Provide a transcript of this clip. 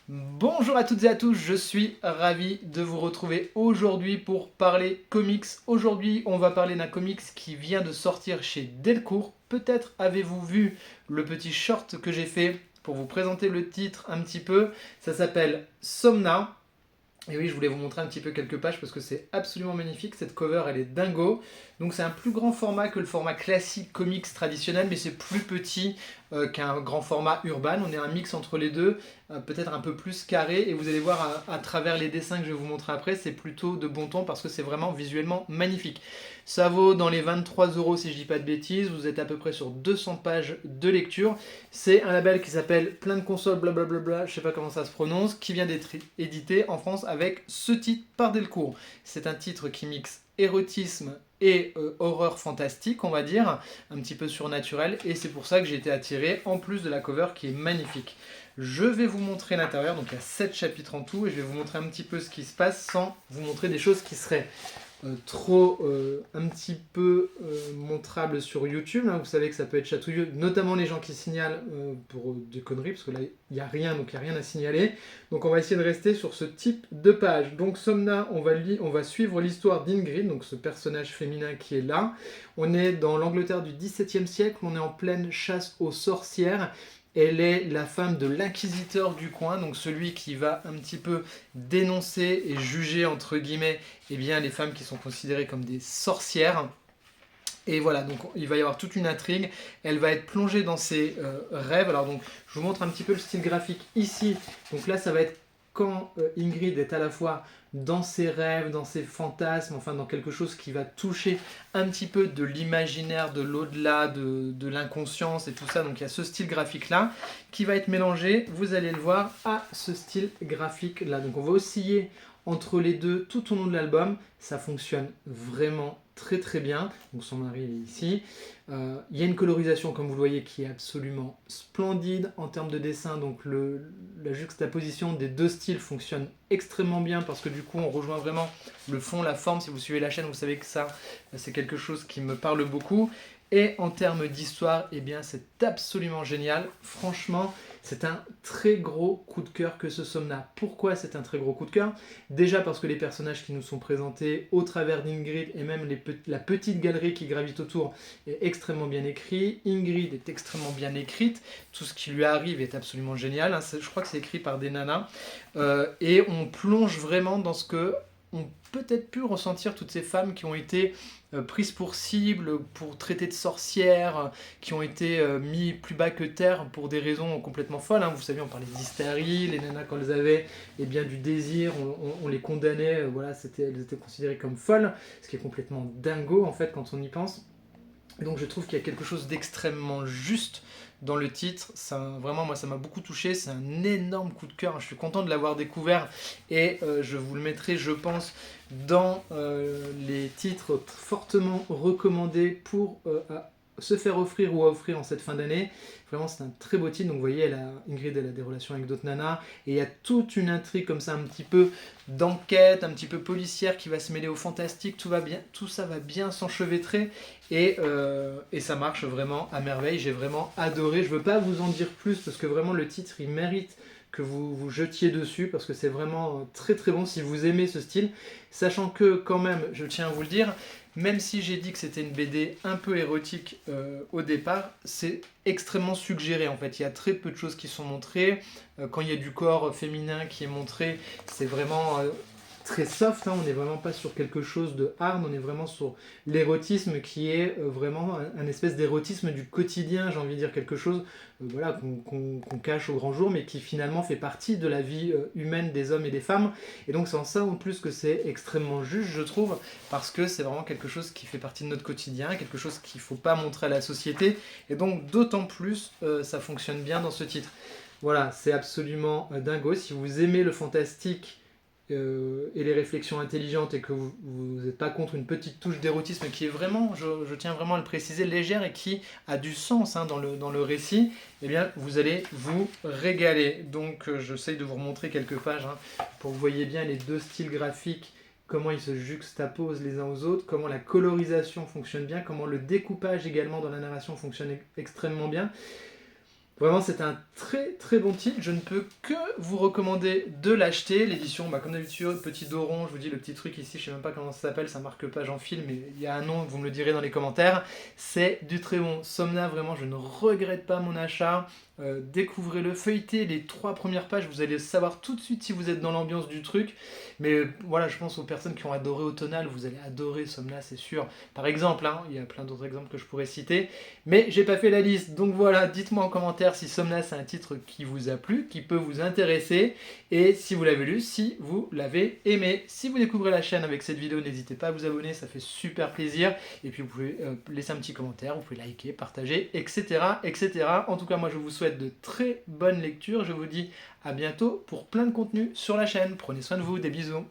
Bonjour à toutes et à tous, je suis ravi de vous retrouver aujourd'hui pour parler comics. Aujourd'hui, on va parler d'un comics qui vient de sortir chez Delcourt. Peut-être avez-vous vu le petit short que j'ai fait pour vous présenter le titre un petit peu. Ça s'appelle Somna. Et oui, je voulais vous montrer un petit peu quelques pages parce que c'est absolument magnifique. Cette cover, elle est dingo. Donc c'est un plus grand format que le format classique comics traditionnel, mais c'est plus petit qu'un grand format urban. On est un mix entre les deux, peut-être un peu plus carré. Et vous allez voir à travers les dessins que je vais vous montrer après, c'est plutôt de bon ton parce que c'est vraiment visuellement magnifique. Ça vaut dans les 23 euros si je dis pas de bêtises. Vous êtes à peu près sur 200 pages de lecture. C'est un label qui s'appelle Plein de consoles, blablabla, je sais pas comment ça se prononce, qui vient d'être édité en France avec ce titre par Delcourt. C'est un titre qui mixe érotisme et horreur fantastique, on va dire, un petit peu surnaturel, et c'est pour ça que j'ai été attiré, en plus de la cover qui est magnifique. Je vais vous montrer l'intérieur, donc il y a 7 chapitres en tout, et je vais vous montrer un petit peu ce qui se passe sans vous montrer des choses qui seraient trop un petit peu montrable sur YouTube. Hein. Vous savez que ça peut être chatouilleux, notamment les gens qui signalent pour des conneries, parce que là, il n'y a rien, donc il n'y a rien à signaler. Donc on va essayer de rester sur ce type de page. Donc Somna, on va suivre l'histoire d'Ingrid, donc ce personnage féminin qui est là. On est dans l'Angleterre du XVIIe siècle, on est en pleine chasse aux sorcières. Elle est la femme de l'inquisiteur du coin, donc celui qui va un petit peu dénoncer et juger, entre guillemets, eh bien, les femmes qui sont considérées comme des sorcières. Et voilà, donc il va y avoir toute une intrigue. Elle va être plongée dans ses rêves. Alors donc, je vous montre un petit peu le style graphique ici. Donc là, ça va être quand Ingrid est à la fois dans ses rêves, dans ses fantasmes, enfin dans quelque chose qui va toucher un petit peu de l'imaginaire, de l'au-delà, de l'inconscience et tout ça. Donc il y a ce style graphique-là qui va être mélangé, vous allez le voir, à ce style graphique-là. Donc on va osciller entre les deux tout au long de l'album. Ça fonctionne vraiment très très bien. Donc son mari est ici. Il y a une colorisation, comme vous le voyez, qui est absolument splendide en termes de dessin. Donc la juxtaposition des deux styles fonctionne extrêmement bien parce que du coup on rejoint vraiment le fond, la forme. Si vous suivez la chaîne, vous savez que ça c'est quelque chose qui me parle beaucoup. Et en termes d'histoire, eh bien c'est absolument génial. Franchement, c'est un très gros coup de cœur que ce Somna. Pourquoi c'est un très gros coup de cœur? Déjà parce que les personnages qui nous sont présentés au travers d'Ingrid et même la petite galerie qui gravite autour est extrêmement bien écrit. Ingrid est extrêmement bien écrite. Tout ce qui lui arrive est absolument génial. Hein. Je crois que c'est écrit par des nanas. Et on plonge vraiment dans ce que ont peut-être pu ressentir toutes ces femmes qui ont été prises pour cible, pour traiter de sorcières, qui ont été mis plus bas que terre pour des raisons complètement folles. Hein. Vous savez, on parlait d'hystérie, les nanas quand elles avaient bien, du désir, on les condamnait, voilà, elles étaient considérées comme folles, ce qui est complètement dingo en fait quand on y pense. Et donc je trouve qu'il y a quelque chose d'extrêmement juste dans le titre. Vraiment, moi, ça m'a beaucoup touché. C'est un énorme coup de cœur. Je suis content de l'avoir découvert et je vous le mettrai, je pense, dans les titres fortement recommandés pour se faire offrir ou à offrir en cette fin d'année. Vraiment, c'est un très beau titre. Donc, vous voyez, Ingrid, elle a des relations avec d'autres nanas. Et il y a toute une intrigue comme ça, un petit peu d'enquête, un petit peu policière qui va se mêler au fantastique. Tout va bien, tout ça va bien s'enchevêtrer. Et ça marche vraiment à merveille. J'ai vraiment adoré. Je ne veux pas vous en dire plus parce que vraiment, le titre, il mérite que vous vous jetiez dessus parce que c'est vraiment très très bon si vous aimez ce style. Sachant que, quand même, je tiens à vous le dire, même si j'ai dit que c'était une BD un peu érotique au départ, c'est extrêmement suggéré en fait. Il y a très peu de choses qui sont montrées. Quand il y a du corps féminin qui est montré, c'est vraiment très soft. Hein. On n'est vraiment pas sur quelque chose de hard, on est vraiment sur l'érotisme qui est vraiment un espèce d'érotisme du quotidien, j'ai envie de dire quelque chose voilà, qu'on cache au grand jour, mais qui finalement fait partie de la vie humaine des hommes et des femmes. Et donc c'est en ça en plus que c'est extrêmement juste, je trouve, parce que c'est vraiment quelque chose qui fait partie de notre quotidien, quelque chose qu'il ne faut pas montrer à la société, et donc d'autant plus ça fonctionne bien dans ce titre. Voilà, c'est absolument dingo. Si vous aimez le fantastique et les réflexions intelligentes et que vous n'êtes pas contre une petite touche d'érotisme qui est vraiment, je tiens vraiment à le préciser, légère et qui a du sens hein, dans le récit, eh bien vous allez vous régaler. Donc j'essaye de vous remontrer quelques pages hein, pour que vous voyez bien les deux styles graphiques, comment ils se juxtaposent les uns aux autres, comment la colorisation fonctionne bien, comment le découpage également dans la narration fonctionne extrêmement bien. Vraiment, c'est un très très bon titre. Je ne peux que vous recommander de l'acheter. L'édition, comme d'habitude, petit dos rond. Je vous dis le petit truc ici, je sais même pas comment ça s'appelle, ça marque pas j'en file, mais il y a un nom, vous me le direz dans les commentaires. C'est du très bon Somna, vraiment, je ne regrette pas mon achat. Découvrez-le, feuilletez les 3 premières pages, vous allez savoir tout de suite si vous êtes dans l'ambiance du truc. Mais voilà, je pense aux personnes qui ont adoré Automnal, vous allez adorer Somna, c'est sûr. Par exemple, hein, il y a plein d'autres exemples que je pourrais citer. Mais j'ai pas fait la liste, donc voilà, dites-moi en commentaire si Somna c'est un titre qui vous a plu, qui peut vous intéresser, et si vous l'avez lu, si vous l'avez aimé. Si vous découvrez la chaîne avec cette vidéo, n'hésitez pas à vous abonner, ça fait super plaisir, et puis vous pouvez laisser un petit commentaire, vous pouvez liker, partager, etc., etc. En tout cas, moi je vous souhaite de très bonnes lectures, je vous dis à bientôt pour plein de contenu sur la chaîne. Prenez soin de vous, des bisous.